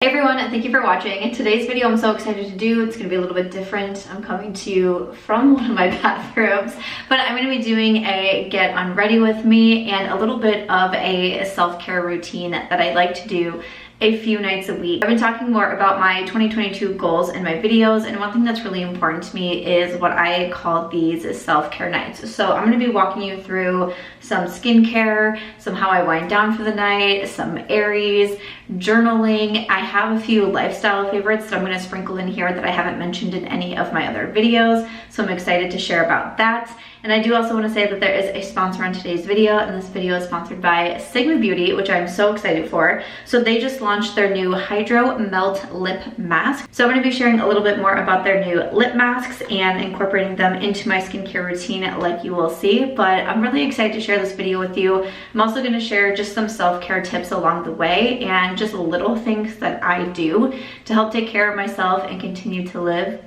Hey everyone, thank you for watching. In today's video I'm so excited to do. It's going to be a little bit different. I'm coming to you from one of my bathrooms, but I'm going to be doing a get unready with me and a little bit of a self-care routine that I like to do a few nights a week. I've been talking more about my 2022 goals in my videos, and one thing that's really important to me is what I call these self-care nights. So I'm going to be walking you through some skincare, some how I wind down for the night, some Aries, journaling. I have a few lifestyle favorites that I'm going to sprinkle in here that I haven't mentioned in any of my other videos, so I'm excited to share about that. And I do also want to say that there is a sponsor on today's video, and this video is sponsored by Sigma Beauty, which I'm so excited for. So they just launched their new Hydro Melt Lip Mask. So I'm going to be sharing a little bit more about their new lip masks and incorporating them into my skincare routine like you will see. But I'm really excited to share this video with you. I'm also going to share just some self-care tips along the way and just little things that I do to help take care of myself and continue to live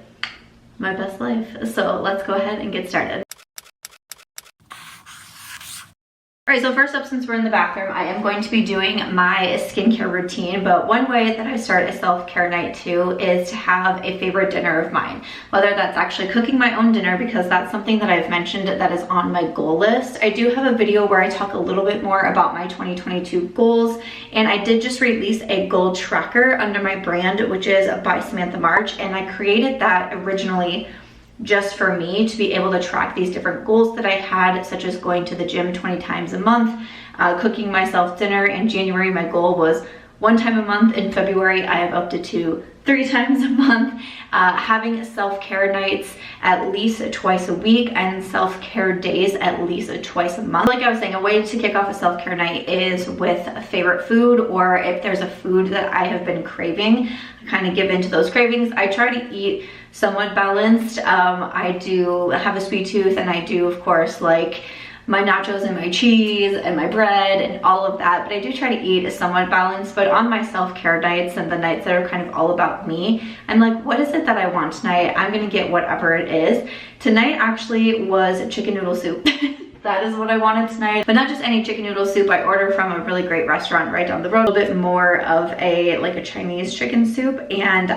my best life. So let's go ahead and get started. All right, so first up, since we're in the bathroom, I am going to be doing my skincare routine, but one way that I start a self-care night too is to have a favorite dinner of mine, whether that's actually cooking my own dinner, because that's something that I've mentioned that is on my goal list. I do have a video where I talk a little bit more about my 2022 goals, and I did just release a goal tracker under my brand, which is by Samantha March, and I created that originally just for me to be able to track these different goals that I had, such as going to the gym 20 times a month, cooking myself dinner. In January, my goal was 1 time a month. In February, I have upped it to 3 times a month, having self-care nights at least twice a week and self-care days at least twice a month. Like I was saying, a way to kick off a self-care night is with a favorite food, or if there's a food that I have been craving, I kind of give into those cravings. I try to eat somewhat balanced. I do have a sweet tooth, and I do, of course, like my nachos and my cheese and my bread and all of that, but I do try to eat somewhat balanced. But on my self-care nights and the nights that are kind of all about me, I'm like, what is it that I want tonight? I'm gonna get whatever it is. Tonight actually was chicken noodle soup. That is what I wanted tonight, but not just any chicken noodle soup. I ordered from a really great restaurant right down the road, a little bit more of a Chinese chicken soup, and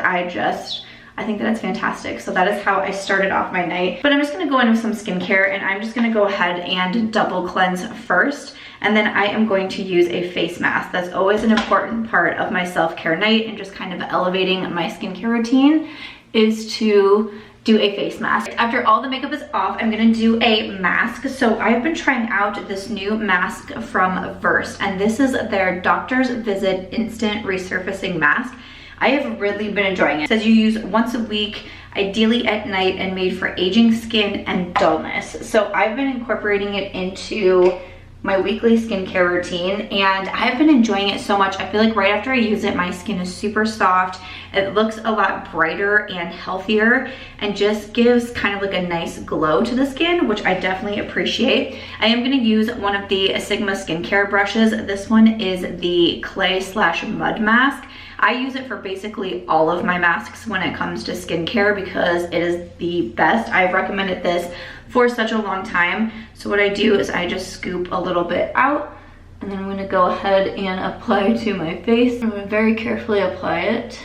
I think that it's fantastic. So that is how I started off my night. But I'm just gonna go in with some skincare, and I'm just gonna go ahead and double cleanse first. And then I am going to use a face mask. That's always an important part of my self-care night, and just kind of elevating my skincare routine is to do a face mask. After all the makeup is off, I'm gonna do a mask. So I've been trying out this new mask from Versed, and this is their Doctor's Visit Instant Resurfacing Mask. I have really been enjoying it. It says you use once a week, ideally at night, and made for aging skin and dullness. So I've been incorporating it into my weekly skincare routine, and I've been enjoying it so much. I feel like right after I use it, my skin is super soft. It looks a lot brighter and healthier, and just gives kind of like a nice glow to the skin, which I definitely appreciate. I am gonna use one of the Sigma skincare brushes. This one is the clay/mud mask. I use it for basically all of my masks when it comes to skincare because it is the best. I've recommended this for such a long time. So what I do is I just scoop a little bit out, and then I'm gonna go ahead and apply to my face. I'm gonna very carefully apply it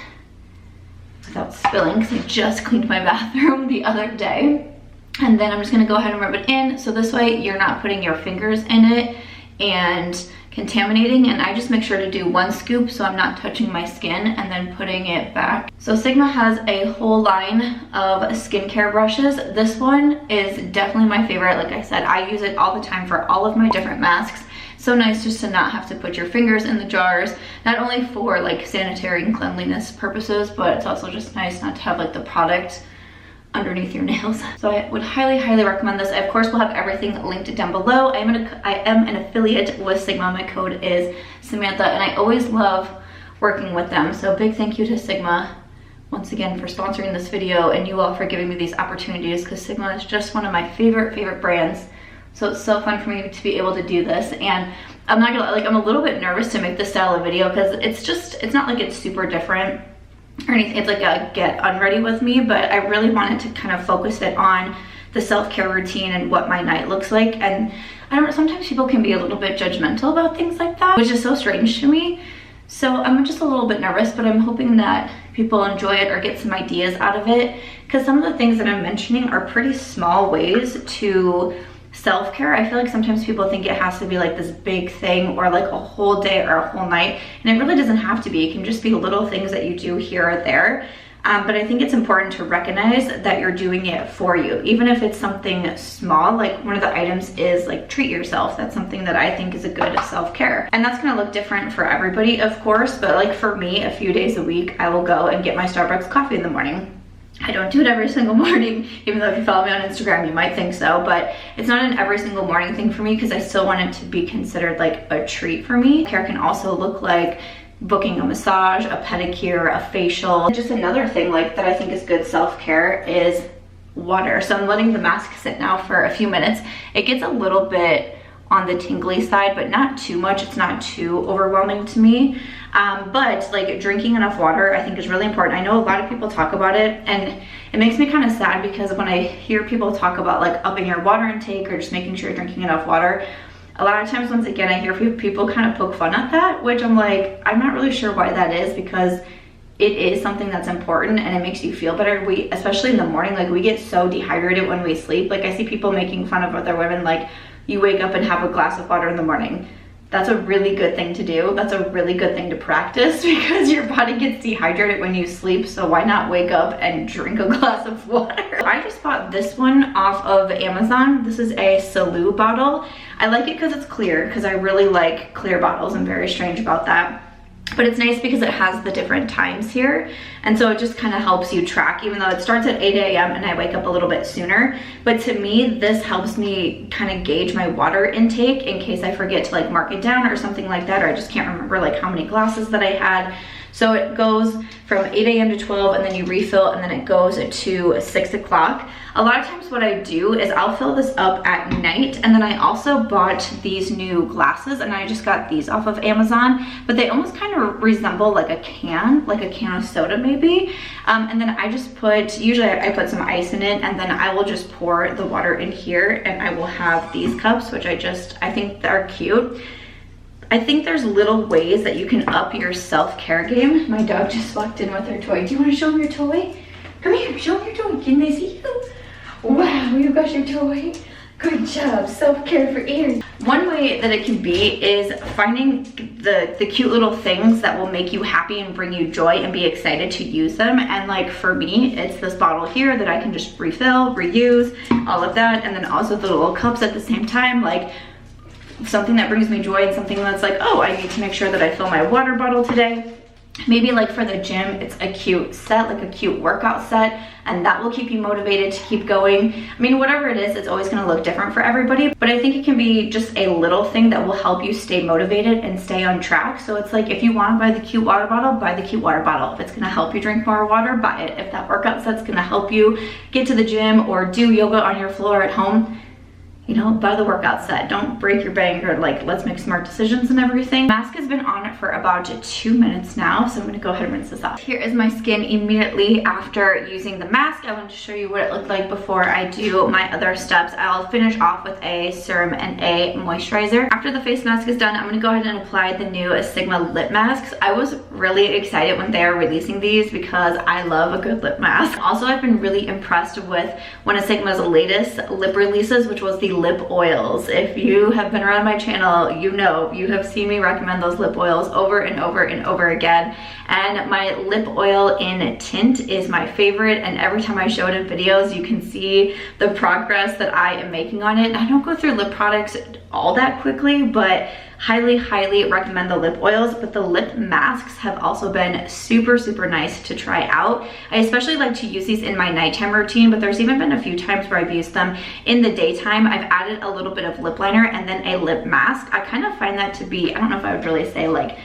without spilling, because I just cleaned my bathroom the other day. And then I'm just gonna go ahead and rub it in, so this way you're not putting your fingers in it and contaminating. And I just make sure to do 1 scoop so I'm not touching my skin, and then putting it back. So Sigma has a whole line of skincare brushes. This one is definitely my favorite. Like I said, I use it all the time for all of my different masks. So nice just to not have to put your fingers in the jars, not only for like sanitary and cleanliness purposes, but it's also just nice not to have like the product underneath your nails. So I would highly recommend this. I of course will have everything linked down below. I am an affiliate with Sigma. My code is Samantha, and I always love working with them. So big thank you to Sigma once again for sponsoring this video, and you all for giving me these opportunities, because Sigma is just one of my favorite brands. So it's so fun for me to be able to do this. And I'm not gonna I'm a little bit nervous to make this style of video, because it's not like it's super different or anything. It's like a get unready with me, but I really wanted to kind of focus it on the self-care routine and what my night looks like. And I don't know, sometimes people can be a little bit judgmental about things like that, which is so strange to me. So I'm just a little bit nervous, but I'm hoping that people enjoy it or get some ideas out of it, because some of the things that I'm mentioning are pretty small ways to self-care. I feel like sometimes people think it has to be like this big thing or like a whole day or a whole night, and it really doesn't have to be. It can just be little things that you do here or there. But I think it's important to recognize that you're doing it for you, even if it's something small. Like one of the items is like treat yourself. That's something that I think is a good self-care, and that's gonna look different for everybody, of course, but like for me, a few days a week I will go and get my Starbucks coffee in the morning. I don't do it every single morning, even though if you follow me on Instagram you might think so, but it's not an every single morning thing for me because I still want it to be considered like a treat for me. Care can also look like booking a massage, a pedicure, a facial. Just another thing like that I think is good self-care is water. So I'm letting the mask sit now for a few minutes. It gets a little bit on the tingly side, but not too much. It's not too overwhelming to me. But like drinking enough water I think is really important. I know a lot of people talk about it, and it makes me kind of sad because when I hear people talk about like upping your water intake or just making sure you're drinking enough water, a lot of times, once again, I hear people kind of poke fun at that, which I'm like, I'm not really sure why that is, because it is something that's important and it makes you feel better. We, especially in the morning, like we get so dehydrated when we sleep. Like I see people making fun of other women, like you wake up and have a glass of water in the morning. That's a really good thing to do. That's a really good thing to practice because your body gets dehydrated when you sleep, so why not wake up and drink a glass of water? I just bought this one off of Amazon. This is a Salud bottle. I like it because it's clear, because I really like clear bottles. I'm very strange about that. But it's nice because it has the different times here, and so it just kind of helps you track, even though it starts at 8 a.m. and I wake up a little bit sooner. But to me, this helps me kind of gauge my water intake in case I forget to like mark it down or something like that, or I just can't remember like how many glasses that I had. So it goes from 8 a.m. to 12, and then you refill, and then it goes to 6 o'clock. A lot of times what I do is I'll fill this up at night, and then I also bought these new glasses, and I just got these off of Amazon, but they almost kind of resemble like a can of soda maybe. And then I just put, usually I put some ice in it, and then I will just pour the water in here, and I will have these cups, which I think they're cute. I think there's little ways that you can up your self-care game. My dog just walked in with her toy. Do you want to show them your toy? Come here, show them your toy. Can they see you? Wow, you got your toy. Good job, self-care for ears. One way that it can be is finding the cute little things that will make you happy and bring you joy and be excited to use them. And like for me, it's this bottle here that I can just refill, reuse, all of that. And then also the little cups at the same time, like something that brings me joy and something that's like, oh, I need to make sure that I fill my water bottle today. Maybe like for the gym, it's a cute set, like a cute workout set, and that will keep you motivated to keep going. I mean, whatever it is, it's always gonna look different for everybody, but I think it can be just a little thing that will help you stay motivated and stay on track. So it's like, if you wanna buy the cute water bottle, buy the cute water bottle. If it's gonna help you drink more water, buy it. If that workout set's gonna help you get to the gym or do yoga on your floor at home, you know, buy the workout set. Don't break your bank, or like, let's make smart decisions and everything. Mask has been on for about 2 minutes now, so I'm gonna go ahead and rinse this off. Here is my skin immediately after using the mask. I want to show you what it looked like before I do my other steps. I'll finish off with a serum and a moisturizer. After the face mask is done, I'm gonna go ahead and apply the new Sigma lip masks. I was really excited when they are releasing these because I love a good lip mask. Also, I've been really impressed with one of Sigma's latest lip releases, which was the lip oils. If you have been around my channel, you know, you have seen me recommend those lip oils over and over and over again. And my lip oil in Tint is my favorite, and every time I show it in videos, you can see the progress that I am making on it. I don't go through lip products all that quickly, but highly recommend the lip oils. But the lip masks have also been super nice to try out. I especially like to use these in my nighttime routine, but there's even been a few times where I've used them in the daytime. I've added a little bit of lip liner and then a lip mask. I kind of find that to be, I don't know if I would really say like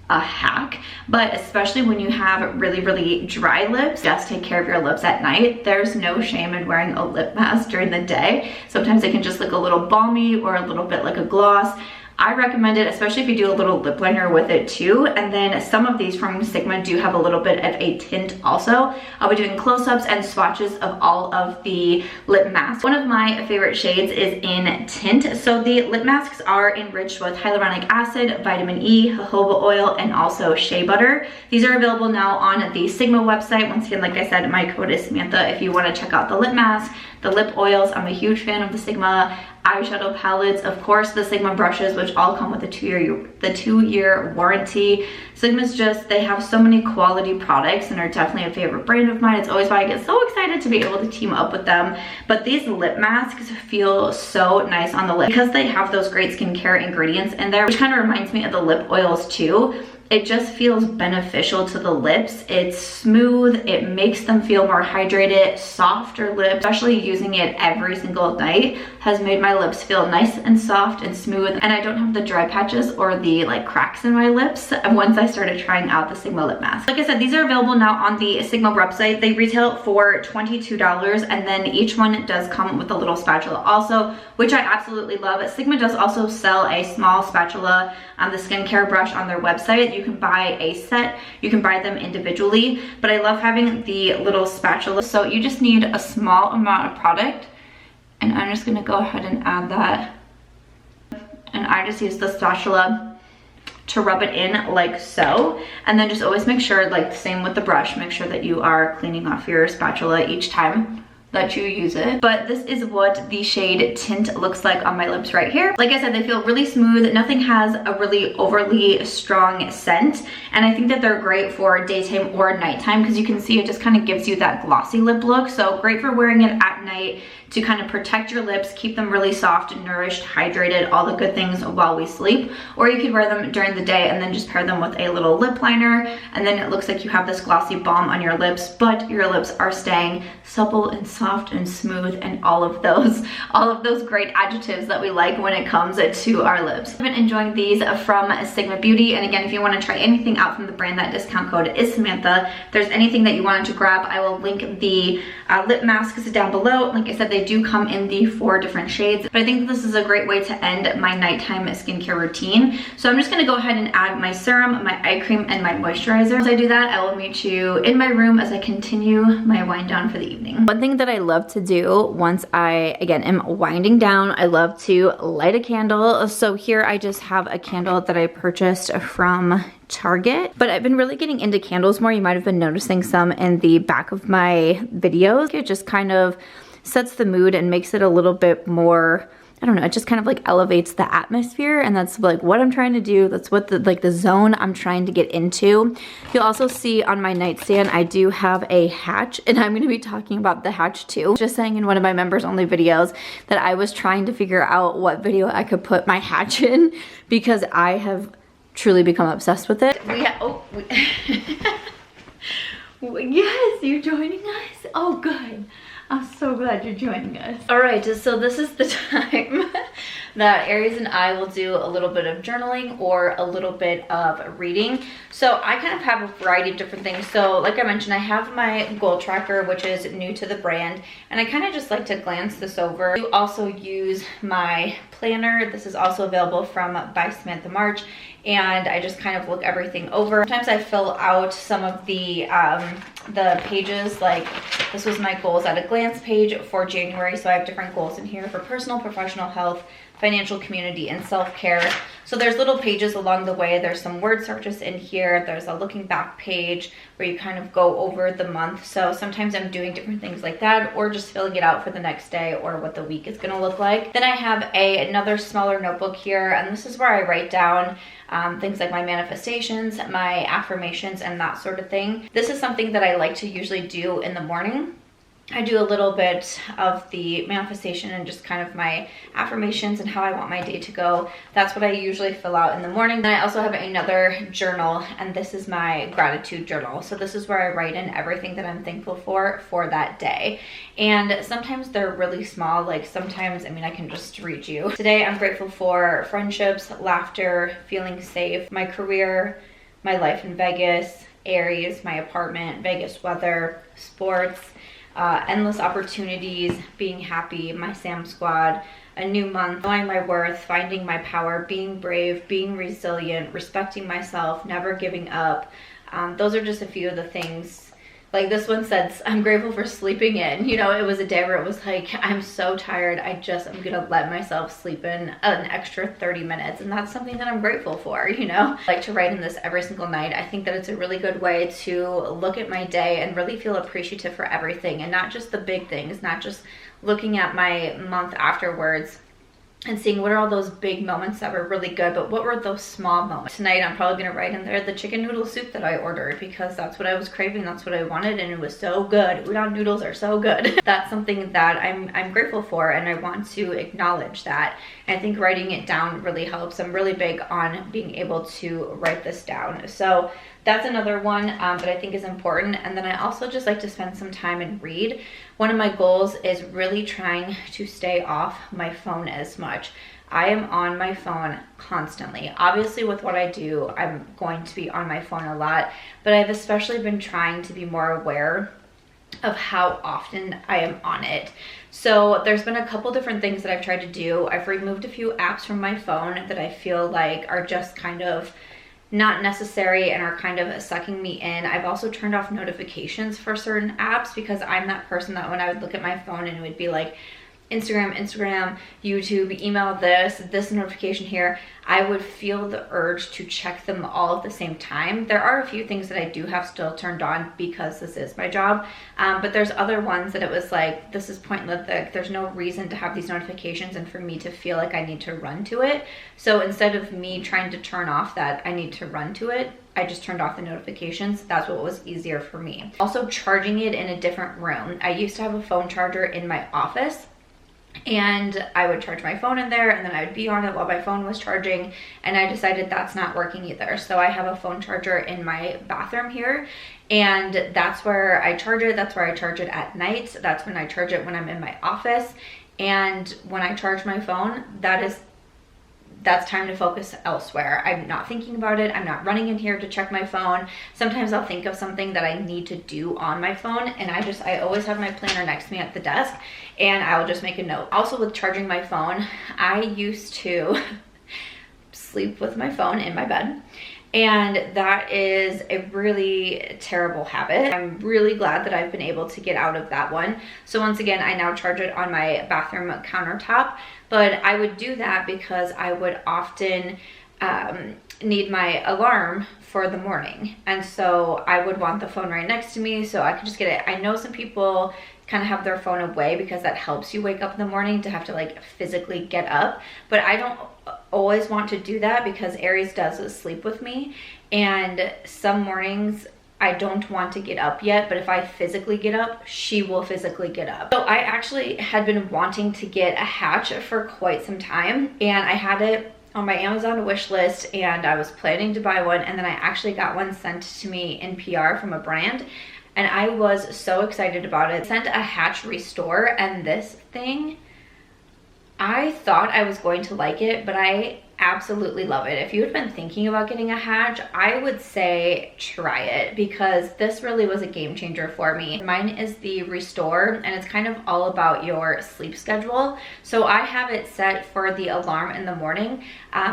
a hack, but especially when you have really dry lips, just take care of your lips at night. There's no shame in wearing a lip mask during the day. Sometimes it can just look a little balmy or a little bit like a gloss. I recommend it, especially if you do a little lip liner with it too. And then some of these from Sigma do have a little bit of a tint also. I'll be doing close-ups and swatches of all of the lip masks. One of my favorite shades is in Tint. So the lip masks are enriched with hyaluronic acid, vitamin E, jojoba oil, and also shea butter. These are available now on the Sigma website. Once again, like I said, my code is Samantha if you want to check out the lip mask, the lip oils. I'm a huge fan of the Sigma eyeshadow palettes, of course the Sigma brushes, which all come with a two-year warranty. Sigma's they have so many quality products and are definitely a favorite brand of mine. It's always why I get so excited to be able to team up with them. But these lip masks feel so nice on the lip because they have those great skincare ingredients in there, which kind of reminds me of the lip oils too. It just feels beneficial to the lips. It's smooth, it makes them feel more hydrated, softer lips. Especially using it every single night has made my lips feel nice and soft and smooth, and I don't have the dry patches or the like cracks in my lips once I started trying out the Sigma lip mask. Like I said, these are available now on the Sigma website. They retail for $22, and then each one does come with a little spatula also, which I absolutely love. Sigma does also sell a small spatula on the skincare brush on their website. You can buy a set, you can buy them individually, but I love having the little spatula. So you just need a small amount of product, and I'm just gonna go ahead and add that. And I just use the spatula to rub it in like so, and then just always make sure, like the same with the brush, make sure that you are cleaning off your spatula each time that you use it. But this is what the shade Tint looks like on my lips right here. Like I said, they feel really smooth. Nothing has a really overly strong scent, and I think that they're great for daytime or nighttime because you can see it just kind of gives you that glossy lip look. So great for wearing it at night to kind of protect your lips, keep them really soft, nourished, hydrated, all the good things while we sleep. Or you could wear them during the day and then just pair them with a little lip liner, and then it looks like you have this glossy balm on your lips, but your lips are staying supple and soft and smooth, and all of those great adjectives that we like when it comes to our lips. I've been enjoying these from Sigma Beauty, and again, if you want to try anything out from the brand, that discount code is Samantha. If there's anything that you wanted to grab, I will link the lip masks down below. Like I said, they do come in the 4 different shades, but I think this is a great way to end my nighttime skincare routine. So I'm just going to go ahead and add my serum, my eye cream, and my moisturizer. As I do that, I will meet you in my room as I continue my wind down for the evening. One thing that I love to do once I, again, am winding down, I love to light a candle. So here I just have a candle that I purchased from Target, but I've been really getting into candles more. You might have been noticing some in the back of my videos. It just kind of sets the mood and makes it a little bit more, I don't know, it just kind of like elevates the atmosphere, and that's like what I'm trying to do. That's what the zone I'm trying to get into. You'll also see on my nightstand I do have a hatch, and I'm going to be talking about the hatch too. Just saying in one of my members only videos that I was trying to figure out what video I could put my hatch in because I have truly become obsessed with it. Yes, you're joining us. Oh, good. I'm so glad you're joining us. All right, so this is the time that Aries and I will do a little bit of journaling or a little bit of reading. So I kind of have a variety of different things. So like I mentioned, I have my goal tracker, which is new to the brand, and I kind of just like to glance this over. I also use my planner. This is also available from by Samantha March, and I just kind of look everything over. Sometimes I fill out some of the pages, like this was my goals at a glance page for January. So I have different goals in here for personal, professional, health, financial, community, and self-care. So there's little pages along the way. There's some word searches in here. There's a looking back page where you kind of go over the month. So sometimes I'm doing different things like that, or just filling it out for the next day or what the week is gonna look like. Then I have another smaller notebook here, and this is where I write down things like my manifestations, my affirmations, and that sort of thing. This is something that I like to usually do in the morning. I do a little bit of the manifestation and just kind of my affirmations and how I want my day to go. That's what I usually fill out in the morning. Then I also have another journal, and this is my gratitude journal. So this is where I write in everything that I'm thankful for that day. And sometimes they're really small, like sometimes, I mean, I can just read you. Today I'm grateful for friendships, laughter, feeling safe, my career, my life in Vegas, Aries, my apartment, Vegas weather, sports, endless opportunities, being happy, my Sam squad, a new month, knowing my worth, finding my power, being brave, being resilient, respecting myself, never giving up. Those are just a few of the things. Like this one says, I'm grateful for sleeping in. You know, it was a day where it was like, I'm so tired. I'm gonna let myself sleep in an extra 30 minutes. And that's something that I'm grateful for, you know? I like to write in this every single night. I think that it's a really good way to look at my day and really feel appreciative for everything and not just the big things, not just looking at my month afterwards and seeing what are all those big moments that were really good, but what were those small moments. Tonight I'm probably gonna write in there the chicken noodle soup that I ordered because that's what I was craving, that's what I wanted, and it was so good. Udon noodles are so good. That's something that I'm grateful for, and I want to acknowledge that. And I think writing it down really helps. I'm really big on being able to write this down. So that's another one that I think is important. And then I also just like to spend some time and read. One of my goals is really trying to stay off my phone as much. I am on my phone constantly. Obviously with what I do, I'm going to be on my phone a lot, but I've especially been trying to be more aware of how often I am on it. So there's been a couple different things that I've tried to do. I've removed a few apps from my phone that I feel like are just kind of not necessary and are kind of sucking me in. I've also turned off notifications for certain apps because I'm that person that when I would look at my phone and it would be like Instagram, YouTube, email, this notification here, I would feel the urge to check them all at the same time. There are a few things that I do have still turned on because this is my job, but there's other ones that it was like, this is pointless, there's no reason to have these notifications and for me to feel like I need to run to it. So instead of me trying to turn off that I need to run to it, I just turned off the notifications. That's what was easier for me. Also charging it in a different room. I used to have a phone charger in my office, and I would charge my phone in there and then I would be on it while my phone was charging, and I decided that's not working either. So I have a phone charger in my bathroom here, and that's where I charge it. That's where I charge it at night. That's when I charge it when I'm in my office. And when I charge my phone, that's time to focus elsewhere. I'm not thinking about it. I'm not running in here to check my phone. Sometimes I'll think of something that I need to do on my phone, and I always have my planner next to me at the desk, and I will just make a note. Also with charging my phone, I used to sleep with my phone in my bed, and that is a really terrible habit. I'm really glad that I've been able to get out of that one. So once again, I now charge it on my bathroom countertop, but I would do that because I would often need my alarm for the morning. And so I would want the phone right next to me so I could just get it. I know some people kind of have their phone away because that helps you wake up in the morning to have to like physically get up, but I don't always want to do that because Aries does sleep with me, and some mornings I don't want to get up yet, but if I physically get up, she will physically get up. So I actually had been wanting to get a hatch for quite some time, and I had it on my Amazon wish list and I was planning to buy one, and then I actually got one sent to me in PR from a brand, and I was so excited about it. I sent a hatch restore, and this thing, I thought I was going to like it, but I absolutely love it. If you had been thinking about getting a hatch, I would say try it because this really was a game changer for me. Mine is the Restore, and it's kind of all about your sleep schedule. So I have it set for the alarm in the morning.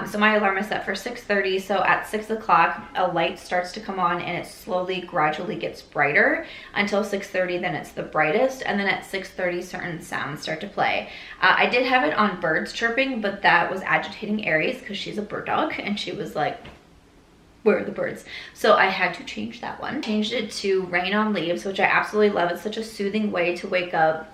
So my alarm is set for 6:30. So at 6 o'clock, a light starts to come on and it slowly, gradually gets brighter until 6:30. Then it's the brightest. And then at 6:30, certain sounds start to play. I did have it on birds chirping, but that was agitating Aries because she's a bird dog and she was like, where are the birds? So I had to change that one. Changed it to Rain on Leaves, which I absolutely love. It's such a soothing way to wake up.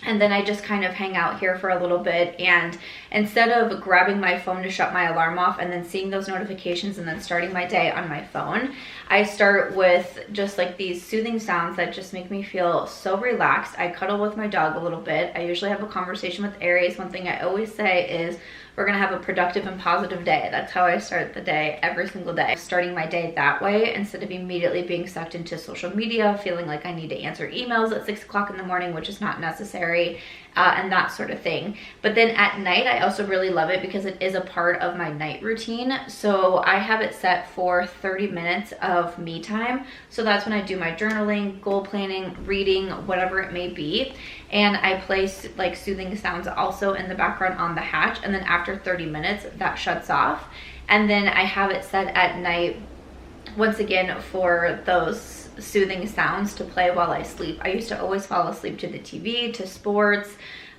And then I just kind of hang out here for a little bit, and instead of grabbing my phone to shut my alarm off and then seeing those notifications and then starting my day on my phone, I start with just like these soothing sounds that just make me feel so relaxed. I cuddle with my dog a little bit. I usually have a conversation with Aries. One thing I always say is we're gonna have a productive and positive day. That's how I start the day every single day. Starting my day that way instead of immediately being sucked into social media, feeling like I need to answer emails at 6 o'clock in the morning, which is not necessary, and that sort of thing. But then at night, I also really love it because it is a part of my night routine. So I have it set for 30 minutes of me time. So that's when I do my journaling, goal planning, reading, whatever it may be. And I place like soothing sounds also in the background on the hatch. And then after 30 minutes, that shuts off. And then I have it set at night, once again, for those soothing sounds to play while I sleep. I used to always fall asleep to the TV, to sports,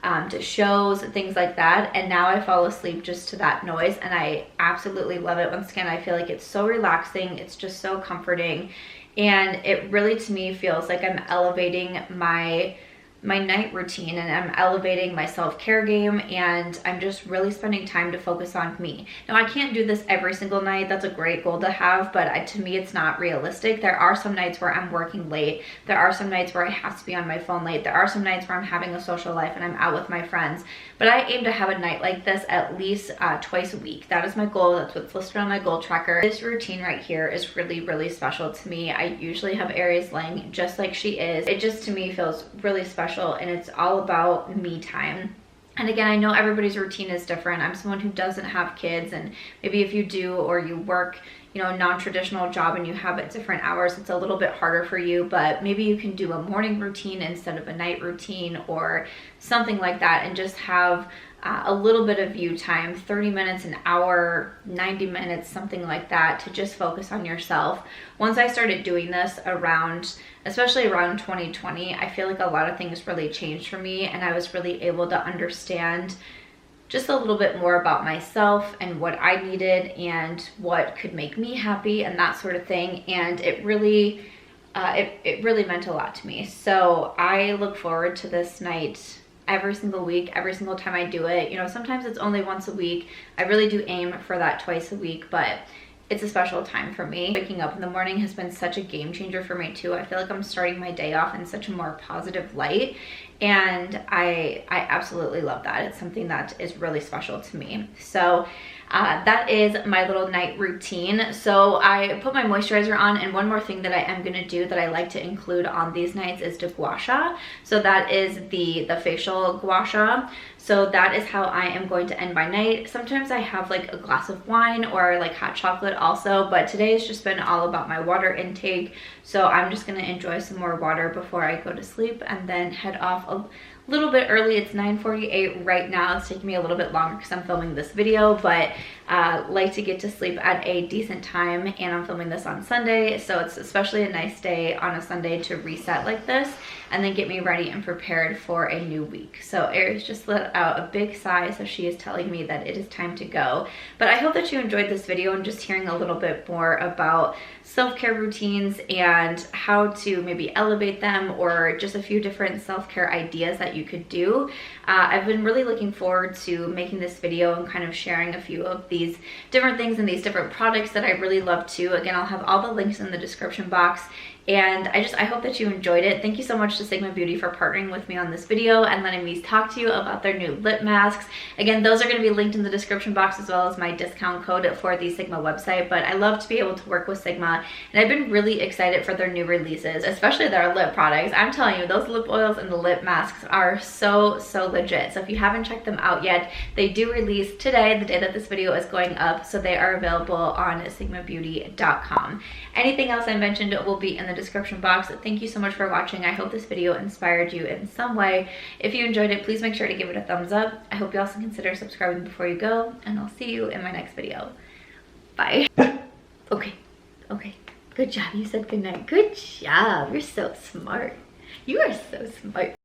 to shows, things like that. And now I fall asleep just to that noise, and I absolutely love it. Once again, I feel like it's so relaxing. It's just so comforting. And it really, to me, feels like I'm elevating my night routine, and I'm elevating my self-care game, and I'm just really spending time to focus on me. Now, I can't do this every single night. That's a great goal to have, but to me, it's not realistic. There are some nights where I'm working late. There are some nights where I have to be on my phone late. There are some nights where I'm having a social life and I'm out with my friends. But I aim to have a night like this at least twice a week. That is my goal. That's what's listed on my goal tracker. This routine right here is really, really special to me. I usually have Aries laying just like she is. It just, to me, feels really special, and it's all about me time. And again, I know everybody's routine is different. I'm someone who doesn't have kids, and maybe if you do, or you work, you know, a non-traditional job and you have it different hours, it's a little bit harder for you. But maybe you can do a morning routine instead of a night routine or something like that, and just have a little bit of you time, 30 minutes, an hour, 90 minutes, something like that, to just focus on yourself. Once I started doing this especially around 2020, I feel like a lot of things really changed for me, and I was really able to understand just a little bit more about myself and what I needed and what could make me happy and that sort of thing. And it really meant a lot to me. So I look forward to this night every single week, every single time I do it. You know, sometimes it's only once a week. I really do aim for that twice a week, but it's a special time for me. Waking up in the morning has been such a game changer for me too. I feel like I'm starting my day off in such a more positive light, and I absolutely love that. It's something that is really special to me. So that is my little night routine. So I put my moisturizer on, and one more thing that I am gonna do that I like to include on these nights is the Gua Sha. So that is the facial Gua Sha. So that is how I am going to end my night. Sometimes I have like a glass of wine or like hot chocolate also, but today has just been all about my water intake. So I'm just gonna enjoy some more water before I go to sleep and then head off a little bit early. It's 9:48 right now. It's taking me a little bit longer because I'm filming this video, but like to get to sleep at a decent time, and I'm filming this on Sunday, so it's especially a nice day on a Sunday to reset like this and then get me ready and prepared for a new week. So Aries just let out a big sigh, so she is telling me that it is time to go. But I hope that you enjoyed this video and just hearing a little bit more about self-care routines and how to maybe elevate them, or just a few different self-care ideas that you could do. I've been really looking forward to making this video and kind of sharing a few of these different things and these different products that I really love too. Again, I'll have all the links in the description box. And I hope that you enjoyed it. Thank you so much to Sigma Beauty for partnering with me on this video and letting me talk to you about their new lip masks. Again, those are going to be linked in the description box, as well as my discount code for the Sigma website. But I love to be able to work with Sigma, and I've been really excited for their new releases, especially their lip products. I'm telling you, those lip oils and the lip masks are so legit. So if you haven't checked them out yet, they do release today, the day that this video is going up. So they are available on sigmabeauty.com. Anything else I mentioned will be in the description box. Thank you so much for watching. I hope this video inspired you in some way. If you enjoyed it, please make sure to give it a thumbs up. I hope you also consider subscribing before you go, and I'll see you in my next video. Bye. Okay. Good job. You said good night. Good job. You're so smart. You are so smart.